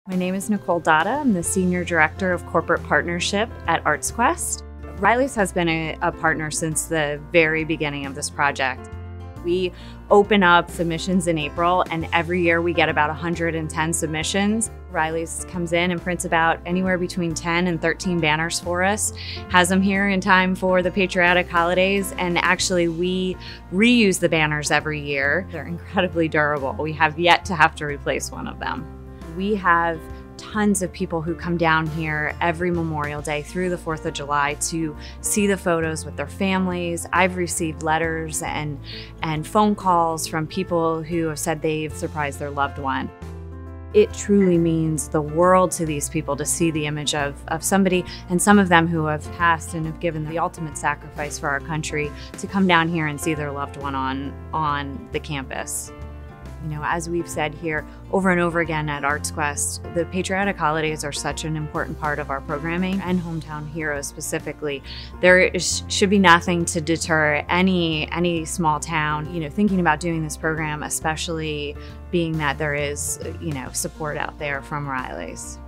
My name is Nicole Dada. I'm the Senior Director of Corporate Partnership at ArtsQuest. Riley's has been a partner since the very beginning of this project. We open up submissions in April, and every year we get about 110 submissions. Riley's comes in and prints about anywhere between 10 and 13 banners for us, has them here in time for the patriotic holidays, and actually we reuse the banners every year. They're incredibly durable. We have yet to have to replace one of them. We have tons of people who come down here every Memorial Day through the 4th of July to see the photos with their families. I've received letters and phone calls from people who have said they've surprised their loved one. It truly means the world to these people to see the image of somebody, and some of them who have passed and have given the ultimate sacrifice for our country, to come down here and see their loved one on the campus. You know, as we've said here over and over again at ArtsQuest, the patriotic holidays are such an important part of our programming, and Hometown Heroes specifically. Should be nothing to deter any small town, you know, thinking about doing this program, especially being that there is, you know, support out there from Riley's.